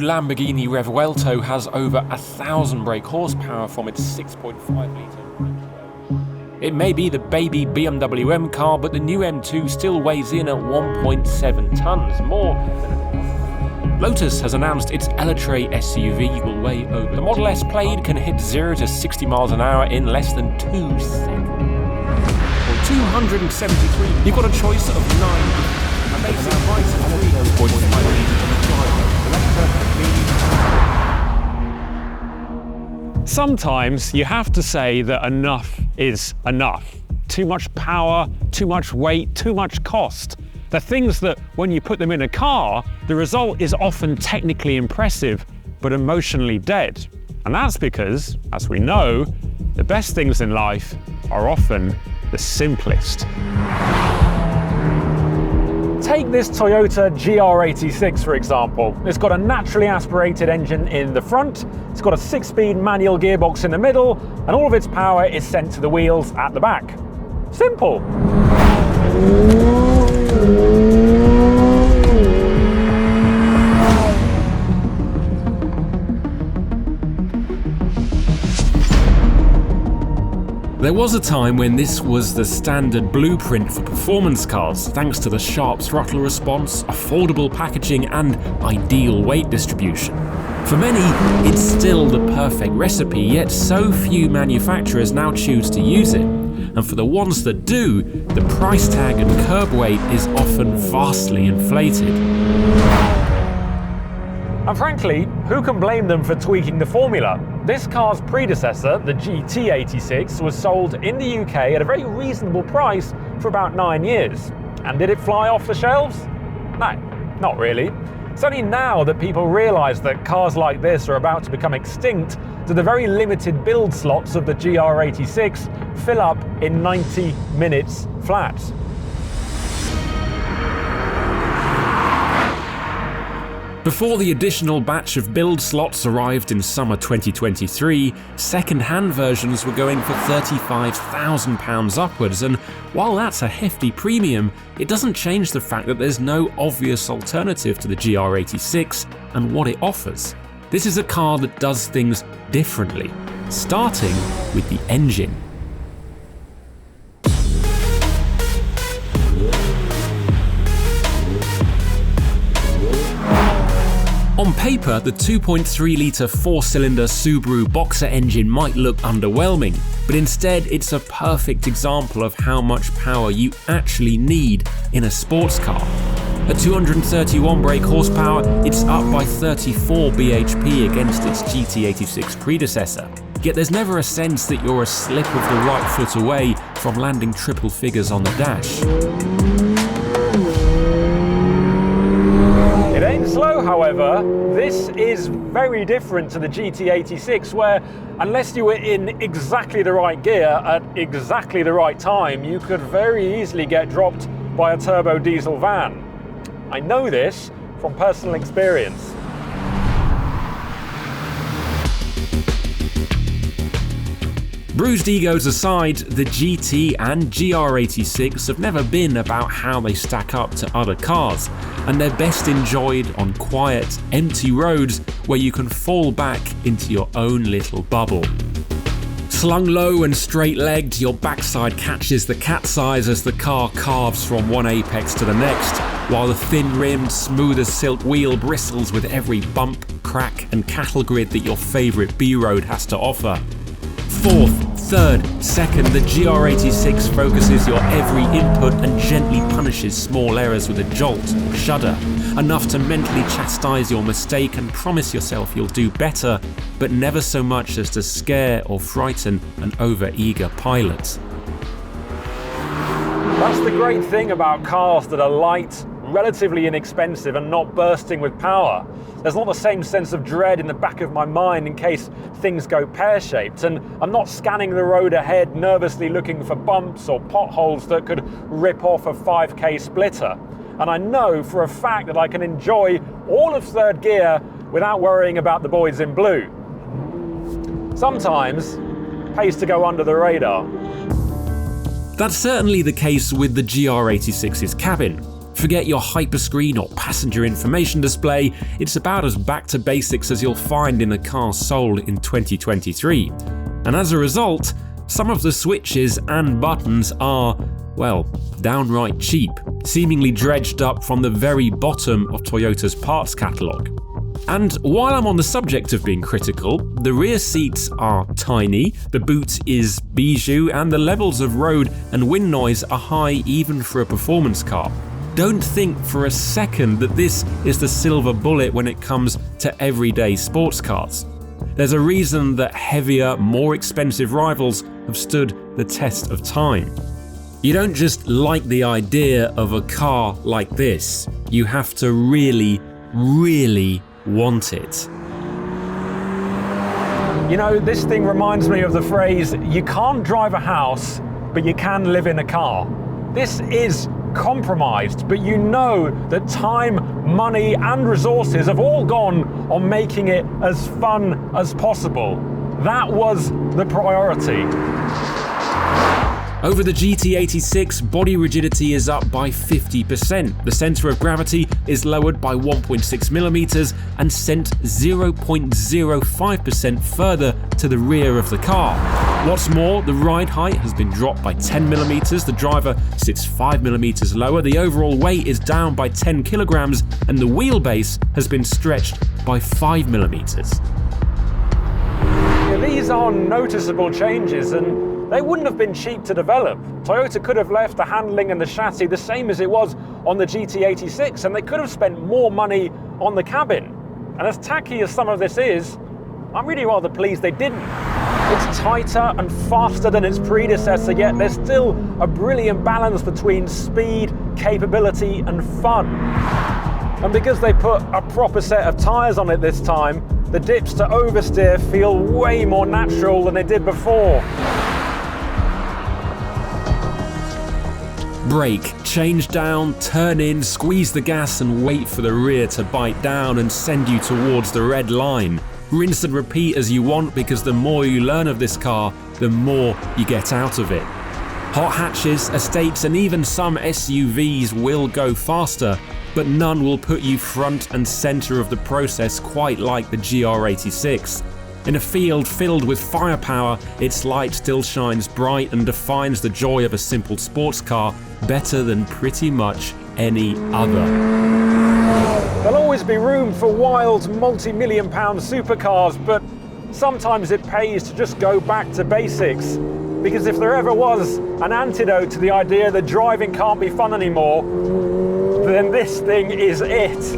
Lamborghini Revuelto has over 1,000 brake horsepower from its 6.5-litre. It may be the baby BMW M car, but the new M2 still weighs in at 1.7 tonnes, more than Lotus has announced its Eletre SUV will weigh over. The Model S Plaid can hit 0 to 60 miles an hour in less than 2 seconds. 273. You've got a choice of 9. A basic price of 3.5 litres. Sometimes you have to say that enough is enough. Too much power, too much weight, too much cost. They're things that, when you put them in a car, the result is often technically impressive, but emotionally dead. And that's because, as we know, the best things in life are often the simplest. Take this Toyota GR86 for example. It's got a naturally aspirated engine in the front, it's got a 6-speed manual gearbox in the middle, and all of its power is sent to the wheels at the back. Simple. There was a time when this was the standard blueprint for performance cars, thanks to the sharp throttle response, affordable packaging, and ideal weight distribution. For many, it's still the perfect recipe, yet so few manufacturers now choose to use it. And for the ones that do, the price tag and curb weight is often vastly inflated. And frankly, who can blame them for tweaking the formula? This car's predecessor, the GT86, was sold in the UK at a very reasonable price for about 9 years. And did it fly off the shelves? No, not really. It's only now that people realise that cars like this are about to become extinct that the very limited build slots of the GR86 fill up in 90 minutes flat. Before the additional batch of build slots arrived in summer 2023, second-hand versions were going for £35,000 upwards, and while that's a hefty premium, it doesn't change the fact that there's no obvious alternative to the GR86 and what it offers. This is a car that does things differently, starting with the engine. On paper, the 2.3-litre 4-cylinder Subaru Boxer engine might look underwhelming, but instead it's a perfect example of how much power you actually need in a sports car. At 231 brake horsepower, it's up by 34 bhp against its GT86 predecessor. Yet there's never a sense that you're a slip of the right foot away from landing triple figures on the dash. It ain't slow, however. This is very different to the GT86, where unless you were in exactly the right gear at exactly the right time, you could very easily get dropped by a turbo diesel van. I know this from personal experience. Bruised egos aside, the GT and GR86 have never been about how they stack up to other cars, and they're best enjoyed on quiet, empty roads where you can fall back into your own little bubble. Slung low and straight-legged, your backside catches the cat's eyes as the car carves from one apex to the next, while the thin-rimmed, smooth-as-silk wheel bristles with every bump, crack and cattle grid that your favourite B-road has to offer. Fourth, third, second, the GR86 focuses your every input and gently punishes small errors with a jolt or shudder, enough to mentally chastise your mistake and promise yourself you'll do better, but never so much as to scare or frighten an over-eager pilot. That's the great thing about cars that are light, relatively inexpensive and not bursting with power. There's not the same sense of dread in the back of my mind in case things go pear-shaped, and I'm not scanning the road ahead nervously looking for bumps or potholes that could rip off a 5k splitter. And I know for a fact that I can enjoy all of third gear without worrying about the boys in blue. Sometimes it pays to go under the radar. That's certainly the case with the GR86's cabin. Forget your hyperscreen or passenger information display, it's about as back to basics as you'll find in a car sold in 2023. And as a result, some of the switches and buttons are, well, downright cheap, seemingly dredged up from the very bottom of Toyota's parts catalogue. And while I'm on the subject of being critical, the rear seats are tiny, the boot is bijou, and the levels of road and wind noise are high even for a performance car. Don't think for a second that this is the silver bullet when it comes to everyday sports cars. There's a reason that heavier, more expensive rivals have stood the test of time. You don't just like the idea of a car like this, you have to really, really want it. You know, this thing reminds me of the phrase, you can't drive a house, but you can live in a car. This is compromised, but you know that time, money, and resources have all gone on making it as fun as possible. That was the priority. Over the GT86, body rigidity is up by 50%, the centre of gravity is lowered by 1.6mm and sent 0.05% further to the rear of the car. What's more, the ride height has been dropped by 10mm, the driver sits 5mm lower, the overall weight is down by 10 kilograms, and the wheelbase has been stretched by 5mm. Yeah, these are noticeable changes, and they wouldn't have been cheap to develop. Toyota could have left the handling and the chassis the same as it was on the GT86, and they could have spent more money on the cabin. And as tacky as some of this is, I'm really rather pleased they didn't. It's tighter and faster than its predecessor, yet there's still a brilliant balance between speed, capability, and fun. And because they put a proper set of tyres on it this time, the dips to oversteer feel way more natural than they did before. Brake, change down, turn in, squeeze the gas and wait for the rear to bite down and send you towards the red line. Rinse and repeat as you want, because the more you learn of this car, the more you get out of it. Hot hatches, estates and even some SUVs will go faster, but none will put you front and centre of the process quite like the GR86. In a field filled with firepower, its light still shines bright and defines the joy of a simple sports car better than pretty much any other. There'll always be room for wild, multi-million-pound supercars, but sometimes it pays to just go back to basics. Because if there ever was an antidote to the idea that driving can't be fun anymore, then this thing is it.